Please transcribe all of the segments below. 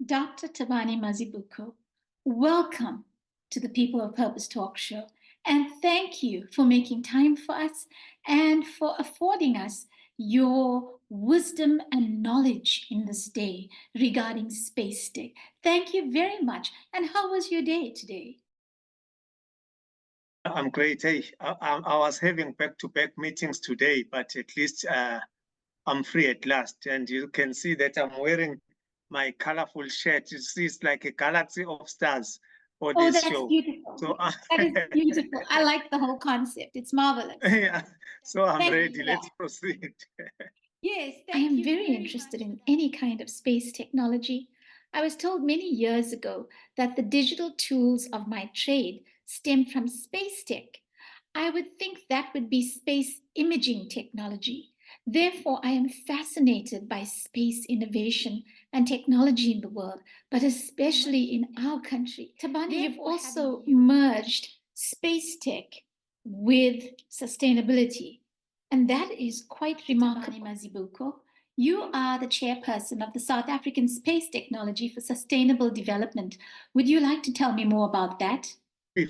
Dr. Thabani Mazibuko, welcome to the People of Purpose Talk Show. And thank you for making time for us and for affording us your wisdom and knowledge in this day regarding Space Day. Thank you very much. And how was your day today? I'm great. Hey, I was having back-to-back meetings today, but at least I'm free at last. And you can see that I'm wearing my colorful shirt. It's like a galaxy of stars for this that's show. beautiful. So that is beautiful. I like the whole concept. It's marvelous. yeah, so I'm Thank ready. you. Let's proceed. Yes, I am very interested in any kind of space technology. I was told many years ago that the digital tools of my trade stem from space tech. I would think that would be space imaging technology. Therefore, I am fascinated by space innovation and technology in the world, but especially in our country. Thabani, you've also merged space tech with sustainability. And that is quite remarkable. Mazibuko, you are the chairperson of the South African Space Technology for Sustainable Development. Would you like to tell me more about that?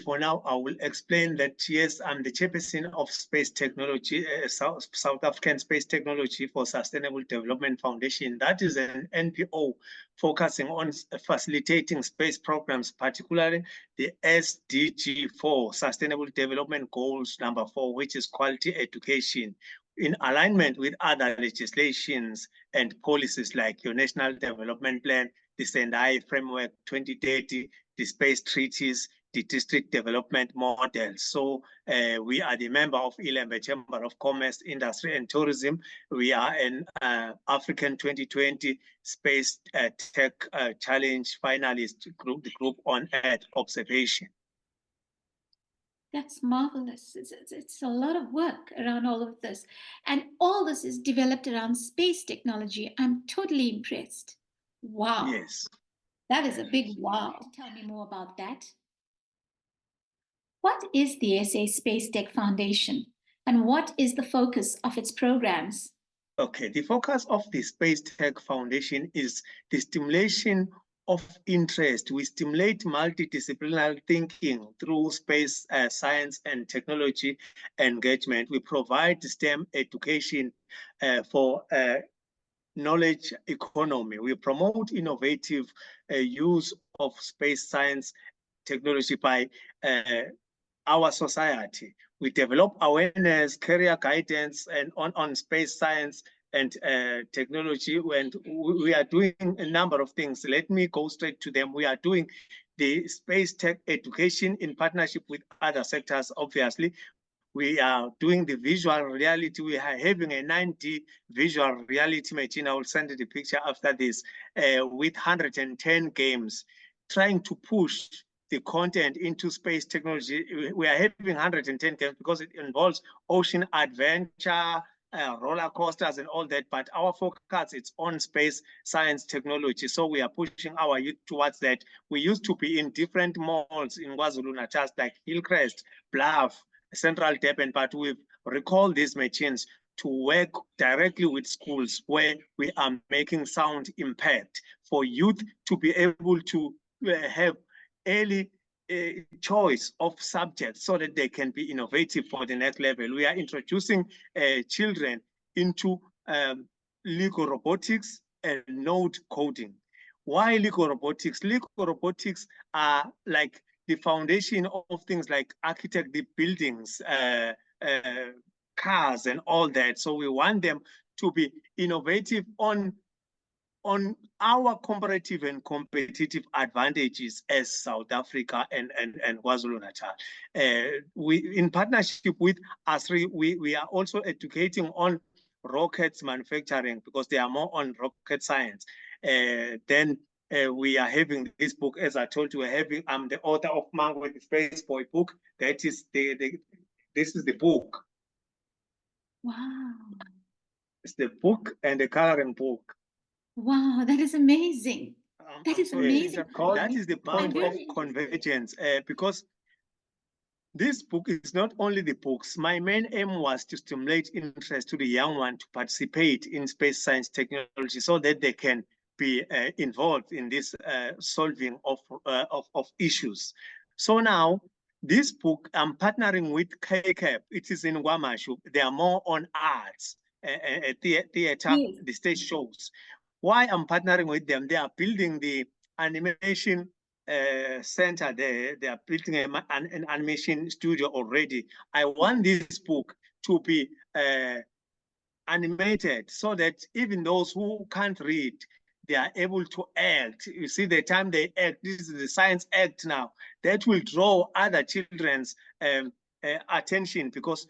For now, I will explain that, yes, I'm the chairperson of Space Technology, South African Space Technology for Sustainable Development Foundation. That is an NPO focusing on facilitating space programs, particularly the SDG4, Sustainable Development Goals number 4, which is quality education, in alignment with other legislations and policies like your National Development Plan, the Sendai Framework 2030, the Space Treaties, the district development model. So we are the member of Ilembe Chamber of Commerce, Industry and Tourism. We are an African 2020 Space Tech Challenge finalist group, the group on Earth observation. That's marvelous. It's a lot of work around all of this. And all this is developed around space technology. I'm totally impressed. Wow. Yes. That is a big wow. Tell me more about that. What is the SA Space Tech Foundation and what is the focus of its programs? Okay, the focus of the Space Tech Foundation is the stimulation of interest. We stimulate multidisciplinary thinking through space science and technology engagement. We provide STEM education for knowledge economy. We promote innovative use of space science technology by our society. We develop awareness, career guidance, and on space science and technology. And we are doing a number of things. Let me go straight to them. We are doing the space tech education in partnership with other sectors, obviously. We are doing the visual reality. We are having a 9D visual reality machine. I will send you the picture after this, with 110 games, trying to push the content into space technology. We are having 110 games because it involves ocean adventure, roller coasters and all that, but our focus is on space science technology. So we are pushing our youth towards that. We used to be in different malls in KwaZulu-Natal, like Hillcrest, Bluff, Central Durban, but we've recalled these machines to work directly with schools where we are making sound impact for youth to be able to have early choice of subjects so that they can be innovative for the next level. We are introducing children into Lego robotics and node coding. Why Lego robotics? Lego robotics are like the foundation of things like architect, the buildings, cars and all that. So we want them to be innovative on our comparative and competitive advantages as South Africa and KwaZulu-Natal. We, in partnership with ASRI, we are also educating on rockets manufacturing because they are more on rocket science. Then we are having this book, as I told you, I'm the author of Mango with the Space Boy book. That is this is the book. Wow. It's the book and the coloring book. Wow, that is amazing. That is amazing. That is the point of convergence, because this book is not only the books. My main aim was to stimulate interest to the young one to participate in space science technology so that they can be involved in this solving of issues. So now, this book, I'm partnering with KCAP. It is in Wamashu. They are more on arts, theater, Yes. the stage shows. Why I'm partnering with them? They are building the animation center there. They are building an animation studio already. I want this book to be animated so that even those who can't read, they are able to act. You see, the time they act, this is the science act now, that will draw other children's attention, because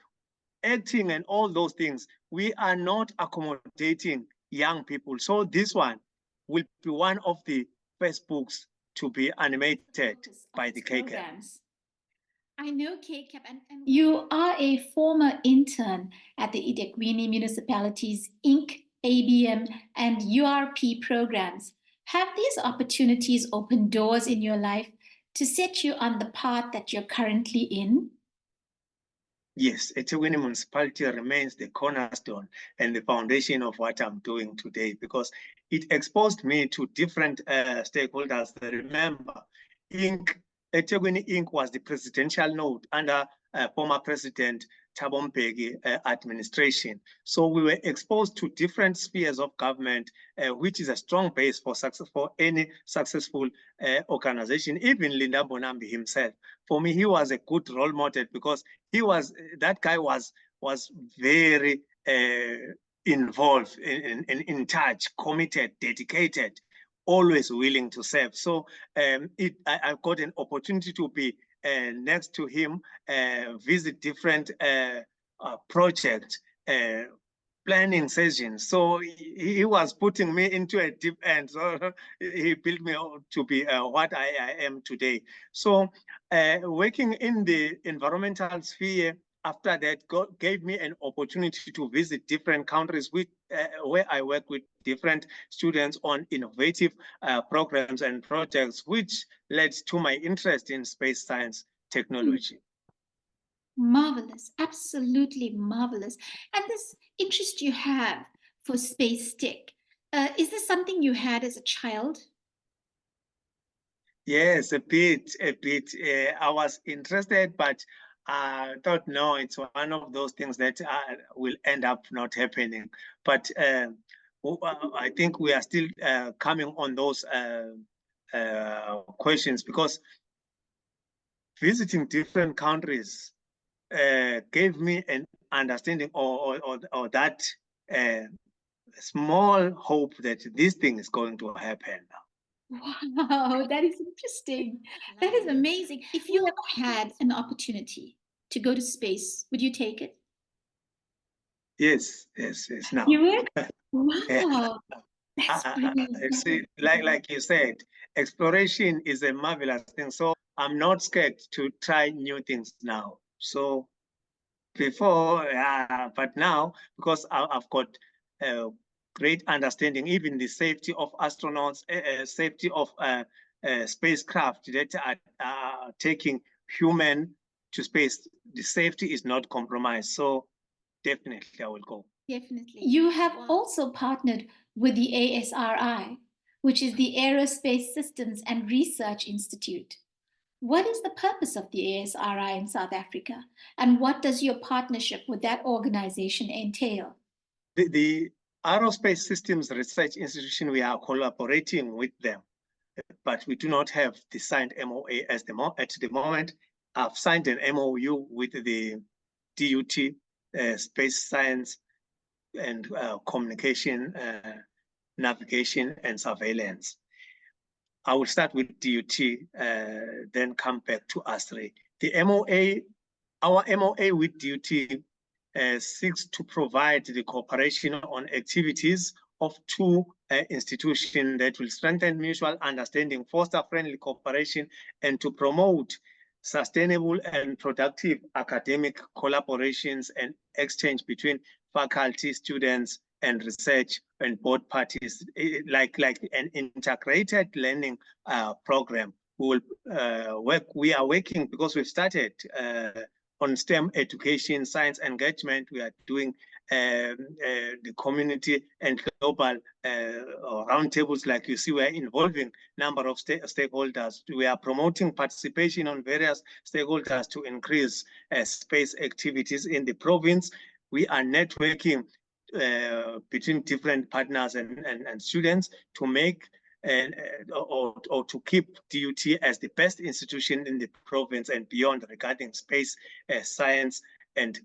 acting and all those things, we are not accommodating young people. So this one will be one of the first books to be animated by the KCAP. I know KCAP, and you are a former intern at the eThekwini Municipalities Inc., ABM, and URP programs. Have these opportunities opened doors in your life to set you on the path that you're currently in? Yes, eThekwini municipality remains the cornerstone and the foundation of what I'm doing today, because it exposed me to different stakeholders. Remember, eThekwini Inc. was the presidential node under former President Thabo Mbeki administration. So we were exposed to different spheres of government, which is a strong base for success for any successful organization. Even Linda Bonambi himself, for me, he was a good role model, because that guy was very involved, in touch, committed, dedicated, always willing to serve. So I got an opportunity to be next to him, visit different projects, planning sessions. So he was putting me into a deep end. So he built me to be what I am today. So working in the environmental sphere, after that, gave me an opportunity to visit different countries where I work with different students on innovative programs and projects, which led to my interest in space science technology. Marvelous, absolutely marvelous. And this interest you have for space tech, is this something you had as a child? Yes, a bit. I was interested, but I thought, no, it's one of those things that will end up not happening. But I think we are still coming on those questions, because visiting different countries gave me an understanding, or that small hope that this thing is going to happen now. Wow, that is interesting. That is amazing. If you ever had an opportunity to go to space, would you take it? Yes. Now, You would? yeah. Wow, that's See, brilliant. like you said, exploration is a marvelous thing. So I'm not scared to try new things now. So before, but now, because I've got great understanding, even the safety of astronauts, safety of spacecraft that are taking human to space, the safety is not compromised. So definitely I will go. Definitely. You have also partnered with the ASRI, which is the Aerospace Systems and Research Institute. What is the purpose of the ASRI in South Africa, and what does your partnership with that organization entail? The Aerospace Systems Research Institution, we are collaborating with them, but we do not have the signed MOA at the moment. I've signed an MOU with the DUT, Space Science and Communication, Navigation and Surveillance. I will start with DUT, then come back to ASRI. The MOA, our MOA with DUT seeks to provide the cooperation on activities of two institutions that will strengthen mutual understanding, foster friendly cooperation, and to promote sustainable and productive academic collaborations and exchange between faculty, students, and research and both parties, like an integrated learning program. We are working, because we've started on STEM education, science engagement. We are doing the community and global roundtables like you see, we're involving number of stakeholders. We are promoting participation on various stakeholders to increase space activities in the province. We are networking between different partners and students to make or to keep DUT as the best institution in the province and beyond regarding space science and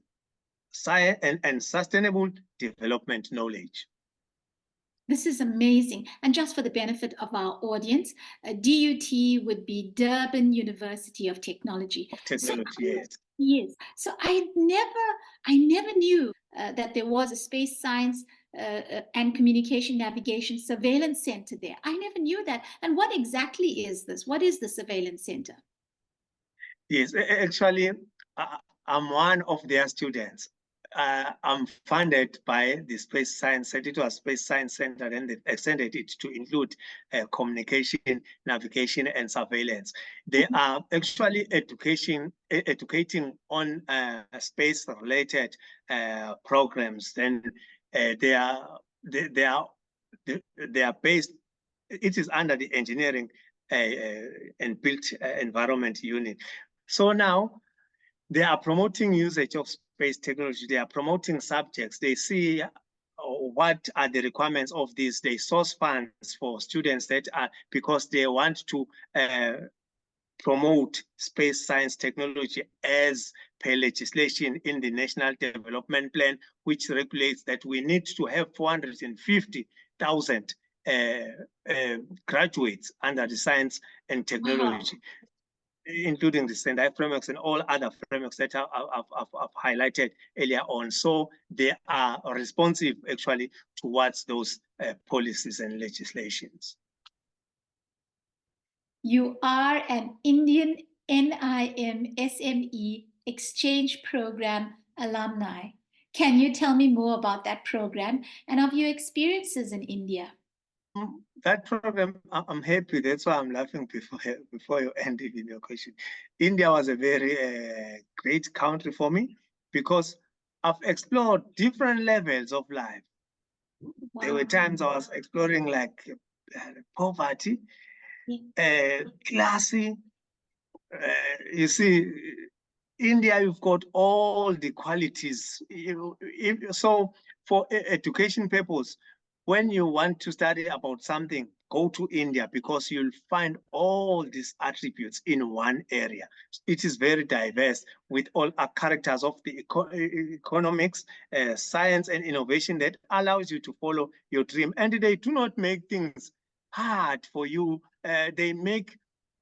sustainable development knowledge. This is amazing. And just for the benefit of our audience, DUT would be Durban University of Technology. Yes. Yes. So I never knew that there was a space science and communication navigation surveillance center there. I never knew that. And what exactly is this? What is the surveillance center? Yes, actually, I'm one of their students. I'm funded by the Space Science Center. It was Space Science Center, and they extended it to include communication, navigation, and surveillance. They are actually educating on space-related programs. Then they are based. It is under the engineering and built environment unit. So now they are promoting usage of space technology. They are promoting subjects. They see what are the requirements of this. They source funds for students that are, because they want to promote space science technology as per legislation in the National Development Plan, which regulates that we need to have 450,000 graduates under the science and technology. Wow. Including the Sendai frameworks and all other frameworks that I've highlighted earlier on. So they are responsive actually towards those policies and legislations. You are an Indian NIM SME exchange program alumni. Can you tell me more about that program and of your experiences in India? That program, I'm happy. That's why I'm laughing before you end even your question. India was a very great country for me because I've explored different levels of life. Wow. There were times I was exploring like poverty, classy. You see, India, you've got all the qualities. So for education purpose, when you want to study about something, go to India because you'll find all these attributes in one area. It is very diverse with all characters of the economics, science and innovation that allows you to follow your dream. And they do not make things hard for you. They make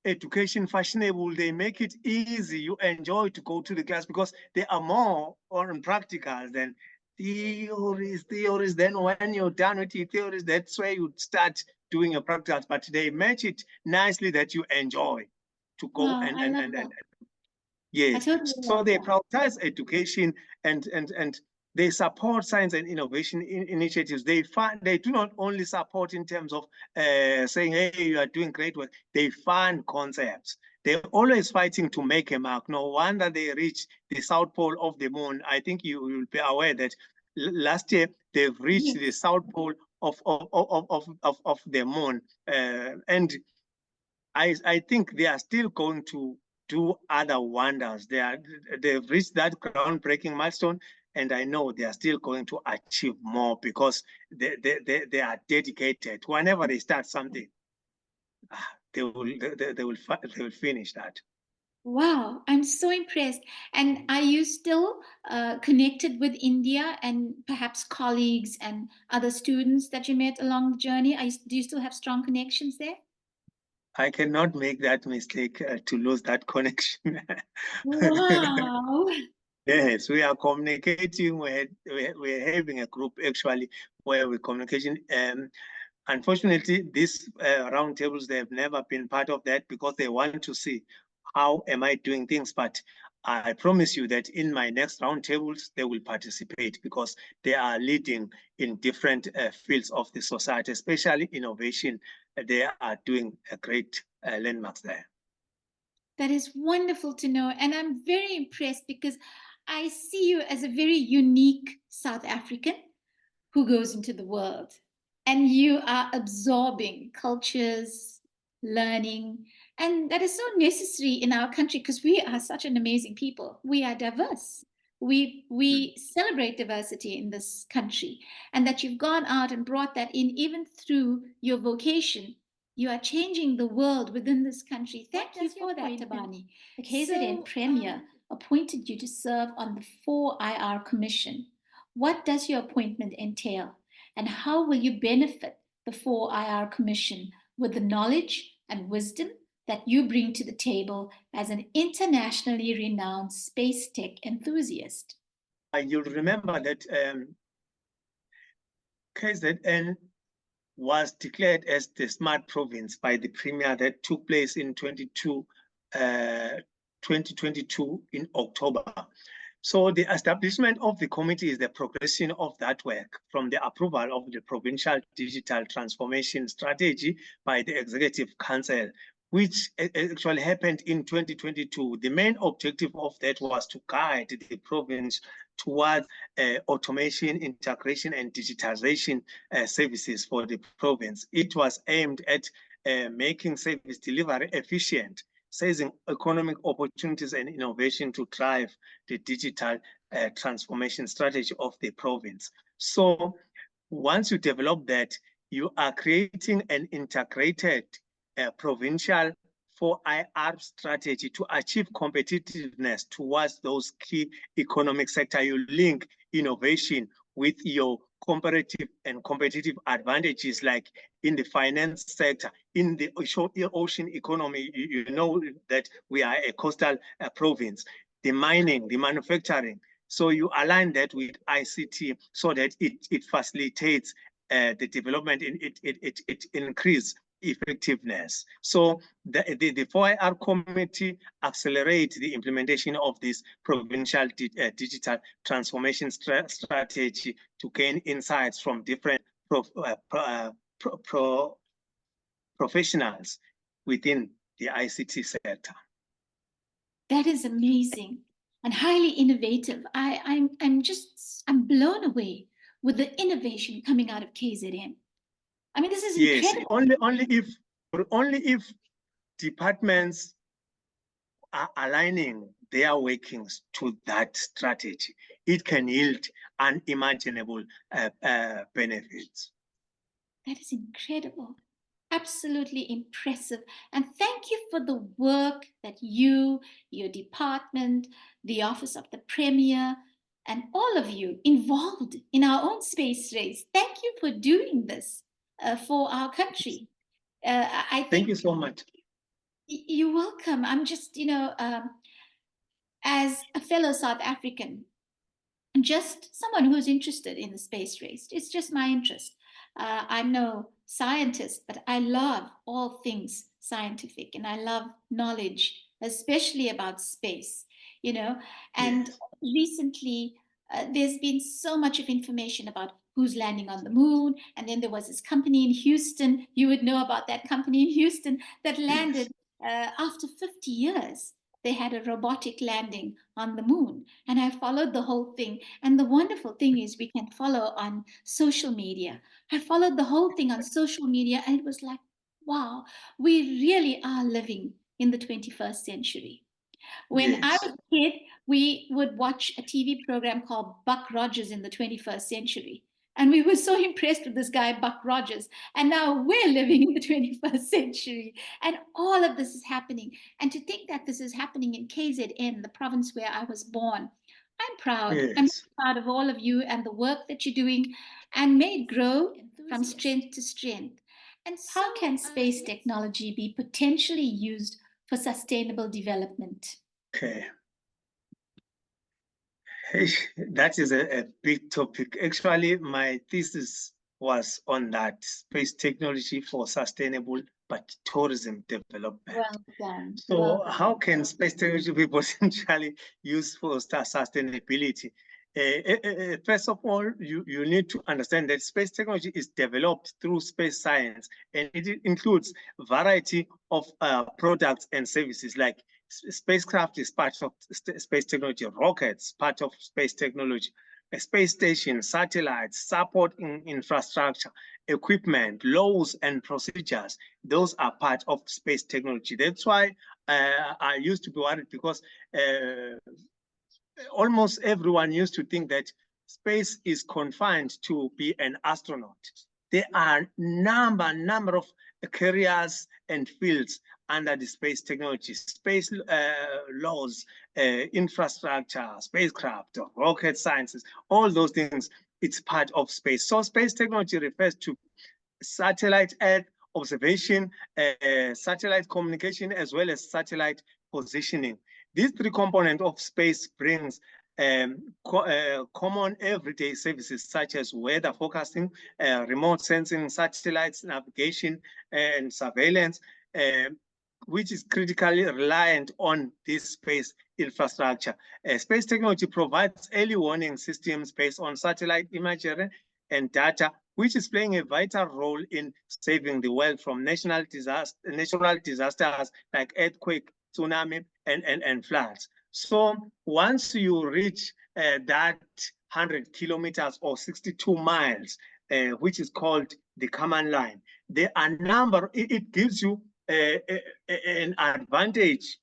education fashionable. They make it easy. You enjoy to go to the class because they are more on practicals than theories. Then when you're done with your theories, that's where you start doing your practicals. But they match it nicely that you enjoy to go and yes. So they prioritize education and they support science and innovation initiatives. They do not only support in terms of saying, hey, you are doing great work. They fund concepts. They're always fighting to make a mark. No wonder they reached the South Pole of the moon. I think you will be aware that last year they've reached the South Pole of the moon. And I think they are still going to do other wonders. They've reached that groundbreaking milestone, and I know they are still going to achieve more because they are dedicated. Whenever they start something, they will finish that. Wow, I'm so impressed. And are you still connected with India and perhaps colleagues and other students that you met along the journey? Do you still have strong connections there? I cannot make that mistake to lose that connection. Wow. Yes, we are communicating. We're having a group actually where we're communicating. Unfortunately, these roundtables, they have never been part of that because they want to see how am I doing things. But I promise you that in my next roundtables, they will participate because they are leading in different fields of the society, especially innovation. They are doing a great landmarks there. That is wonderful to know. And I'm very impressed because I see you as a very unique South African who goes into the world. And you are absorbing cultures, learning, and that is so necessary in our country because we are such an amazing people. We are diverse. We celebrate diversity in this country, and that you've gone out and brought that in even through your vocation. You are changing the world within this country. Thank you for that, Thabani. The KZN Premier appointed you to serve on the 4IR Commission. What does your appointment entail, and how will you benefit the 4IR Commission with the knowledge and wisdom that you bring to the table as an internationally renowned space tech enthusiast? You'll remember that KZN was declared as the smart province by the premier that took place in 2022 in October. So the establishment of the committee is the progression of that work from the approval of the provincial digital transformation strategy by the Executive Council, which actually happened in 2022. The main objective of that was to guide the province towards automation, integration, and digitization services for the province. It was aimed at making service delivery efficient, seizing economic opportunities and innovation to drive the digital transformation strategy of the province. So once you develop that, you are creating an integrated provincial 4IR strategy to achieve competitiveness towards those key economic sector. You link innovation with your comparative and competitive advantages, like in the finance sector, in the ocean economy. You know that we are a coastal province, the mining, the manufacturing. So you align that with ICT so that it facilitates the development, and it increases effectiveness. So the 4IR committee accelerates the implementation of this provincial digital transformation strategy to gain insights from different professionals within the ICT sector. That is amazing and highly innovative. I'm blown away with the innovation coming out of KZN. I mean, this is incredible. Yes, only if departments are aligning their workings to that strategy, it can yield unimaginable benefits. That is incredible. Absolutely impressive. And thank you for the work that you, your department, the Office of the Premier, and all of you involved in our own space race. Thank you for doing this for our country. I think. Thank you so much. You're welcome. I'm just, as a fellow South African, just someone who's interested in the space race. It's just my interest. I'm no scientist, but I love all things scientific and I love knowledge, especially about space, And Yes. Recently, there's been so much of information about who's landing on the moon. And then there was this company in Houston. You would know about that company in Houston that landed after 50 years. They had a robotic landing on the moon. And I followed the whole thing. And the wonderful thing is we can follow on social media. I followed the whole thing on social media and it was like, wow, we really are living in the 21st century. When I was a kid, we would watch a TV program called Buck Rogers in the 21st Century. And we were so impressed with this guy, Buck Rogers. And now we're living in the 21st century. And all of this is happening. And to think that this is happening in KZN, the province where I was born, I'm proud. Yes. I'm proud of all of you and the work that you're doing. And may it grow from strength to strength. And how can space technology be potentially used for sustainable development? Okay. That is a big topic. Actually, my thesis was on that, space technology for sustainable but tourism development. Well done. So how can space technology be potentially used for sustainability? First of all, you need to understand that space technology is developed through space science, and it includes a variety of products and services like spacecraft is part of space technology, rockets, part of space technology, a space station, satellites, supporting infrastructure, equipment, laws and procedures, those are part of space technology. That's why I used to be worried, because almost everyone used to think that space is confined to be an astronaut. There are number of careers and fields under the space technology, space laws, infrastructure, spacecraft, rocket sciences, all those things. It's part of space. So space technology refers to satellite Earth observation, satellite communication, as well as satellite positioning. These three components of space brings common everyday services such as weather forecasting, remote sensing, satellites, navigation, and surveillance, which is critically reliant on this space infrastructure. Space technology provides early warning systems based on satellite imagery and data, which is playing a vital role in saving the world from natural disasters like earthquake, tsunami, and floods. So once you reach that 100 kilometers or 62 miles, which is called the command line, there are it gives you an advantage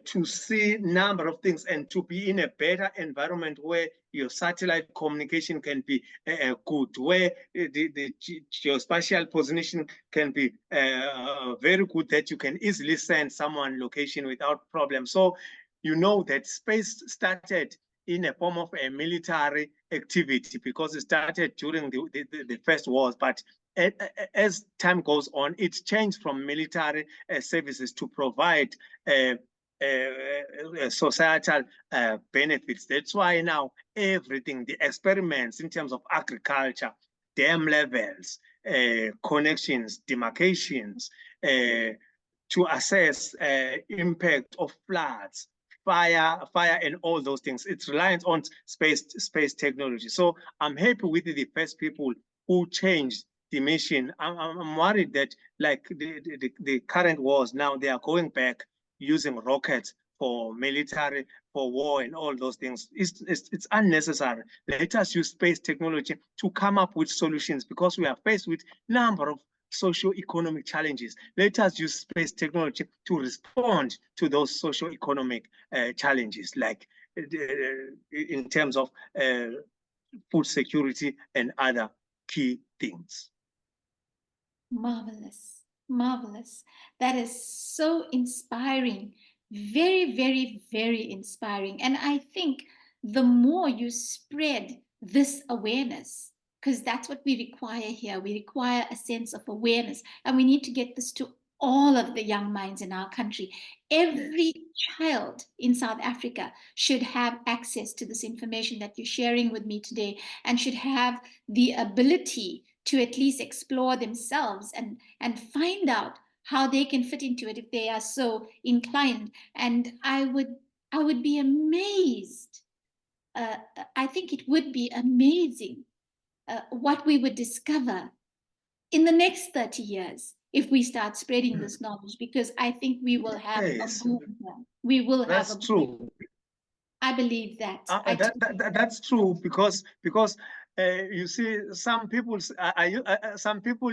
to see number of things and to be in a better environment where your satellite communication can be good, where the geospatial position can be very good, that you can easily send someone location without problem. So you know that space started in a form of a military activity because it started during the first wars, but as time goes on, it changed from military services to provide societal benefits. That's why now everything, the experiments in terms of agriculture, dam levels, connections, demarcations, to assess impact of floods, fire, and all those things. It's reliant on space technology. So I'm happy with the first people who changed the mission. I'm worried that like the current wars now, they are going back using rockets for military, for war, and all those things. It's unnecessary. Let us use space technology to come up with solutions, because we are faced with a number of socio-economic challenges. Let us use space technology to respond to those socio-economic challenges, like in terms of food security and other key things. Marvelous, marvelous. That is so inspiring. Very, very, very inspiring. And I think the more you spread this awareness, because that's what we require here, we require a sense of awareness, and we need to get this to all of the young minds in our country. Every child in South Africa should have access to this information that you're sharing with me today, and should have the ability to at least explore themselves and find out how they can fit into it if they are so inclined. And I would be amazed. I think it would be amazing what we would discover in the next 30 years if we start spreading this knowledge, because I think we will have a boom here. We will have a boom. That's true. I believe that. That's true, because you see, some people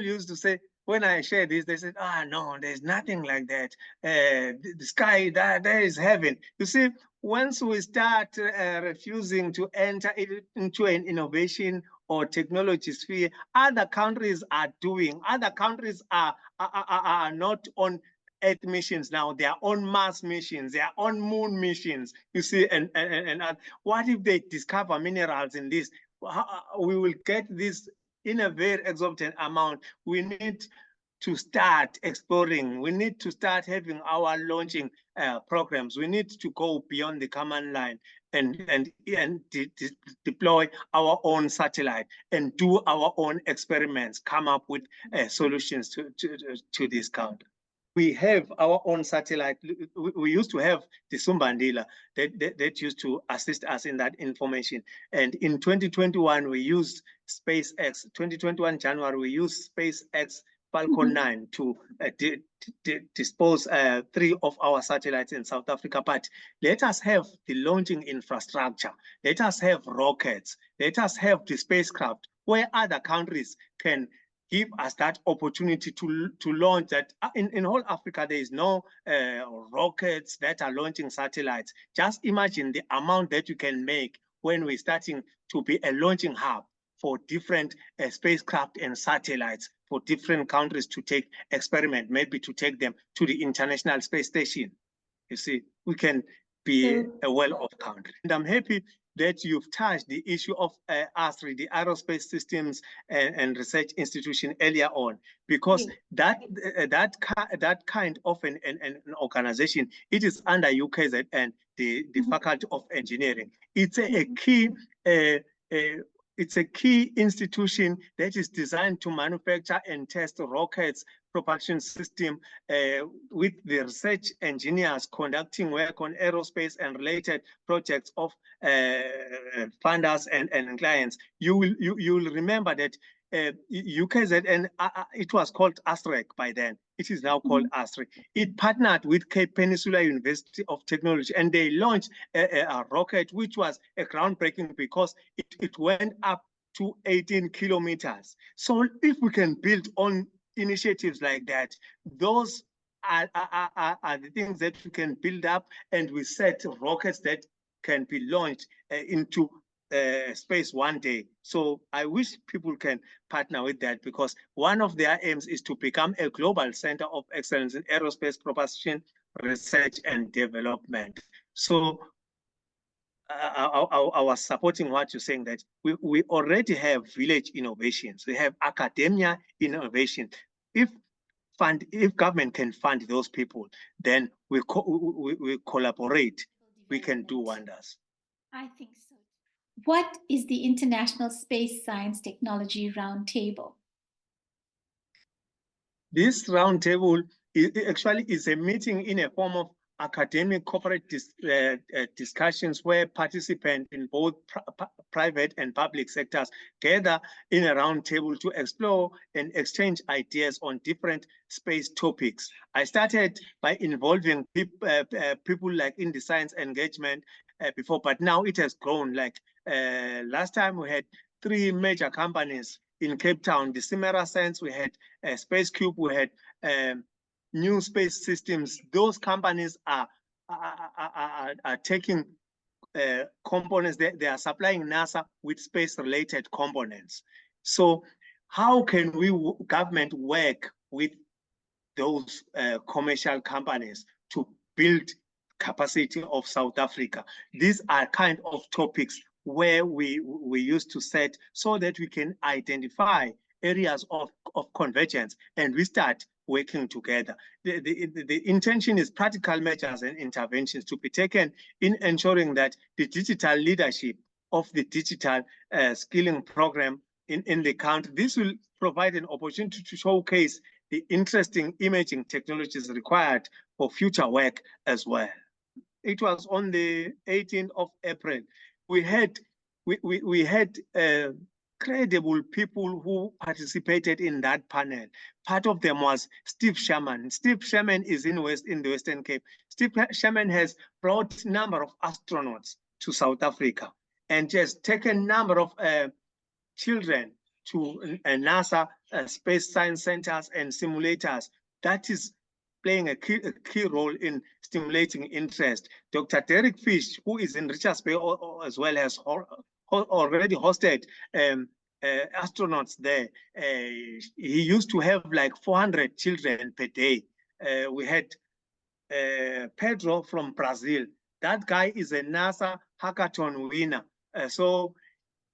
used to say, when I share this, they said, no, there's nothing like that. The sky, there is heaven. You see, once we start refusing to enter into an innovation or technology sphere, other countries are not on Earth missions now, they are on Mars missions, they are on Moon missions, you see, and what if they discover minerals in this? We will get this in a very exorbitant amount. We need to start exploring. We need to start having our launching programs. We need to go beyond the command line and deploy our own satellite and do our own experiments, come up with solutions to this counter. We have our own satellite. We used to have the Sumbandila that used to assist us in that information. And in 2021, we used SpaceX. 2021 January, we used SpaceX Falcon 9 to dispose 3 of our satellites in South Africa. But let us have the launching infrastructure. Let us have rockets. Let us have the spacecraft where other countries can give us that opportunity to launch that. In whole Africa, there is no rockets that are launching satellites. Just imagine the amount that you can make when we're starting to be a launching hub for different spacecraft and satellites for different countries to take experiment, maybe to take them to the International Space Station. You see, we can be a well-off country. And I'm happy that you've touched the issue of ASRI, the Aerospace Systems and Research Institution, earlier on, because that kind of an organization, it is under UKZN, the Faculty of Engineering. It's a key it's a key institution that is designed to manufacture and test rockets, propulsion system, with the research engineers conducting work on aerospace and related projects of funders and clients. You will remember that UKZN, it was called ASREC by then. It is now called ASRI. It partnered with Cape Peninsula University of Technology, and they launched a rocket which was a groundbreaking because it went up to 18 kilometers. So if we can build on initiatives like that, those are the things that we can build up, and we set rockets that can be launched into space one day. So I wish people can partner with that, because one of their aims is to become a global center of excellence in aerospace propulsion, research and development. So I was supporting what you're saying, that we already have village innovations. We have academia innovation. If government can fund those people, then we collaborate, we can do wonders. I think so. What is the International Space Science Technology Roundtable? This roundtable actually is a meeting in a form of academic corporate discussions where participants in both private and public sectors gather in a roundtable to explore and exchange ideas on different space topics. I started by involving people like in the science engagement before, but now it has grown. Like last time we had 3 major companies in Cape Town, the Simera Sense, we had Space Cube, we had New Space Systems. Those companies are taking components. They are supplying NASA with space-related components. So how can we, government, work with those commercial companies to build capacity of South Africa? These are kind of topics where we used to set so that we can identify areas of convergence and we start working together. The intention is practical measures and interventions to be taken in ensuring that the digital leadership of the digital skilling program in the country, this will provide an opportunity to showcase the interesting imaging technologies required for future work as well. It was on the 18th of April. We had credible people who participated in that panel. Part of them was Steve Sherman. Steve Sherman is in the Western Cape. Steve Sherman has brought a number of astronauts to South Africa and just taken a number of children to NASA space science centers and simulators. That is playing a key role in stimulating interest. Dr. Derek Fish, who is in Richards Bay as well, has already hosted astronauts there. He used to have like 400 children per day. We had Pedro from Brazil. That guy is a NASA hackathon winner. So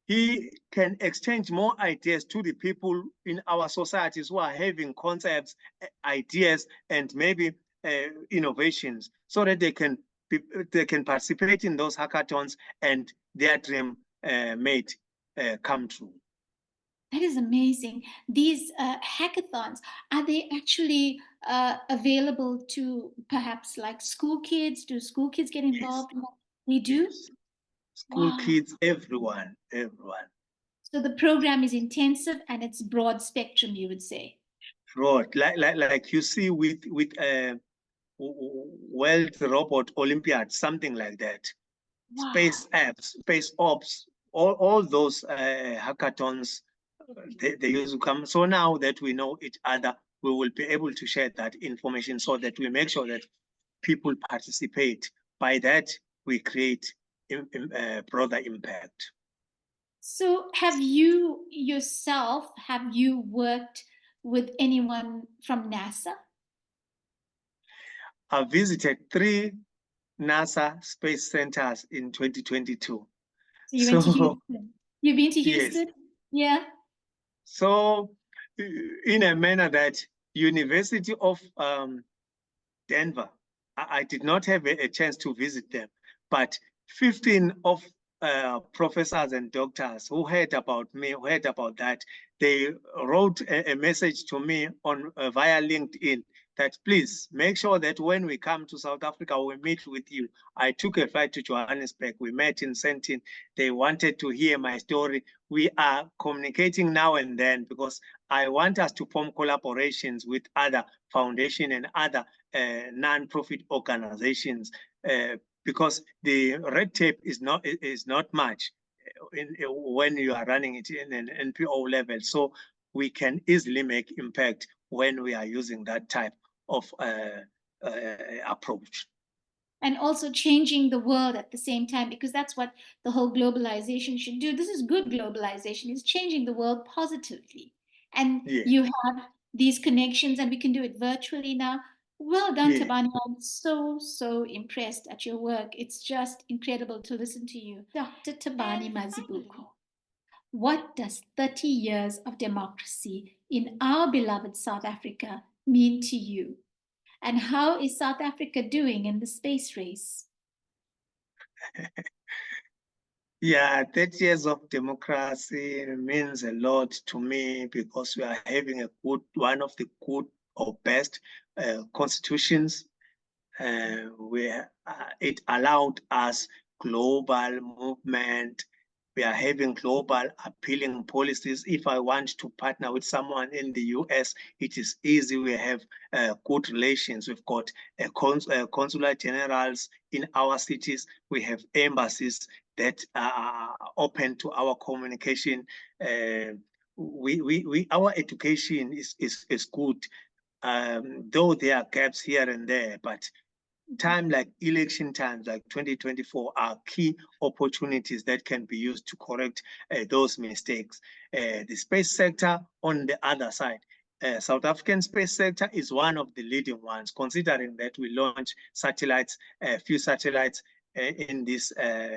he can exchange more ideas to the people in our societies who are having concepts, ideas, and maybe innovations, so that they can participate in those hackathons and their dream made come true. That is amazing. These hackathons, are they actually available to perhaps like school kids? Do school kids get involved? Yes. They do? Yes. School kids, everyone. So the program is intensive and it's broad spectrum, you would say. broad, like you see with World Robot Olympiad, something like that. Space Wow. apps, space ops, all those hackathons, they used to come. So now that we know each other, we will be able to share that information so that we make sure that people participate. By that, we create broader impact. So have you yourself, have you worked with anyone from NASA? I visited 3 NASA space centers in 2022. So you went to So Houston. You've been to yes, Houston? Yeah. so in a manner that University of Denver, I did not have a chance to visit them, but 15 of professors and doctors who heard about me, who heard about that, they wrote a message to me on via LinkedIn that please make sure that when we come to South Africa, we meet with you. I took a flight to Johannesburg. We met in Sentin. They wanted to hear my story. We are communicating now and then because I want us to form collaborations with other foundation and other non-profit organizations because the red tape is not much when you are running it in an NPO level. So we can easily make impact when we are using that type of approach. And also changing the world at the same time, because that's what the whole globalization should do. This is good globalization, is changing the world positively. And Yeah, you have these connections, and we can do it virtually now. Well done, yeah. Thabani. I'm so impressed at your work. It's just incredible to listen to you. Dr. Thabani Mazibuko, what does 30 years of democracy in our beloved South Africa mean to you? And how is South Africa doing in the space race? Yeah, 30 years of democracy means a lot to me because we are having one of the good or best constitutions where it allowed us global movement. We are having global appealing policies. If I want to partner with someone in the US, it is easy. We have good relations. We've got consular generals in our cities. We have embassies that are open to our communication. Our education is good, though there are gaps here and there, but time like election times like 2024 are key opportunities that can be used to correct those mistakes. The space sector on the other side, South African space sector is one of the leading ones, considering that we launched satellites, a few satellites in these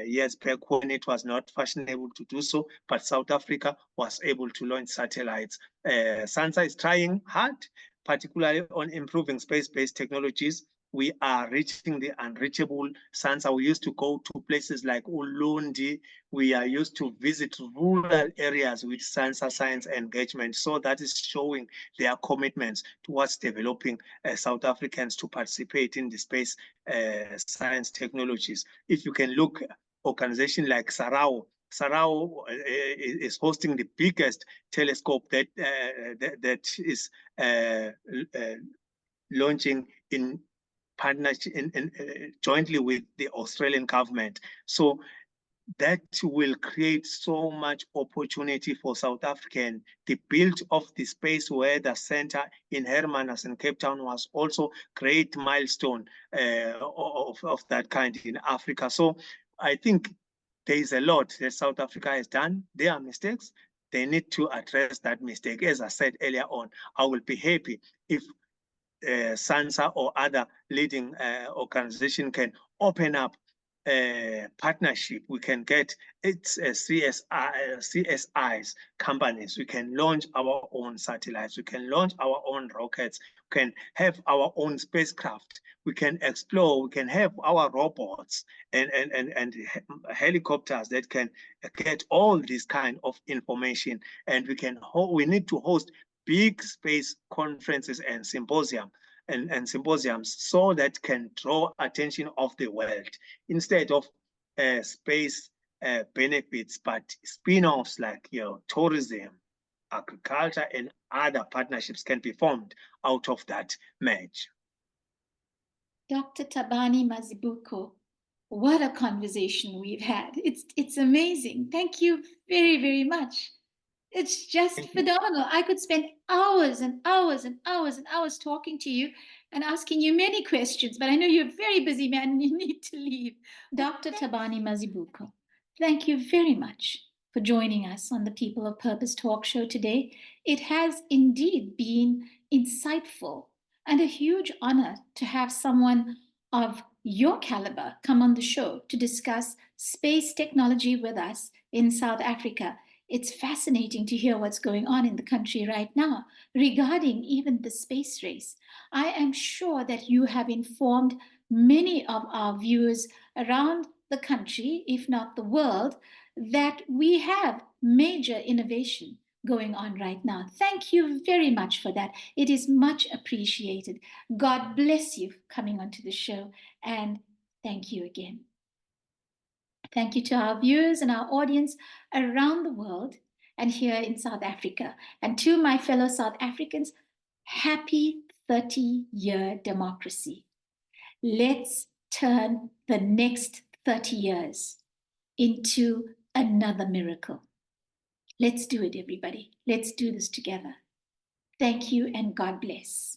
years back when it was not fashionable to do so, but South Africa was able to launch satellites. SANSA is trying hard, particularly on improving space-based technologies. We are reaching the unreachable. SANSA, we used to go to places like Ulundi. We are used to visit rural areas with SANSA science engagement. So that is showing their commitments towards developing South Africans to participate in the space science technologies. If you can look, organization like Sarao is hosting the biggest telescope that is launching in partnership jointly with the Australian government. So that will create so much opportunity for South African. The build of the space weather center in Hermanus in Cape Town was also great milestone of that kind in Africa. So I think there is a lot that South Africa has done. There are mistakes. They need to address that mistake. As I said earlier on, I will be happy if SANSA or other leading organization can open up partnership. We can get its CSIs companies. We can launch our own satellites. We can launch our own rockets. We can have our own spacecraft. We can explore. We can have our robots and helicopters that can get all this kind of information. And we need to host big space conferences and symposiums so that can draw attention of the world instead of space benefits, but spin-offs like tourism. agriculture, and other partnerships can be formed out of that merge. Dr. Thabani Mazibuko, what a conversation we've had. It's amazing. Thank you very, very much. It's just Thank you. phenomenal. I could spend hours and hours and hours and hours talking to you and asking you many questions, but I know you're a very busy man and you need to leave. Dr. Thabani Mazibuko, thank you very much for joining us on the People of Purpose talk show today. It has indeed been insightful and a huge honor to have someone of your caliber come on the show to discuss space technology with us in South Africa. It's fascinating to hear what's going on in the country right now regarding even the space race. I am sure that you have informed many of our viewers around the country, if not the world, that we have major innovation going on right now. Thank you very much for that. It is much appreciated. God bless you for coming onto the show, and thank you again. Thank you to our viewers and our audience around the world and here in South Africa. And to my fellow South Africans, happy 30-year democracy. Let's turn the next 30 years into another miracle. Let's do it, everybody. Let's do this together. Thank you and God bless.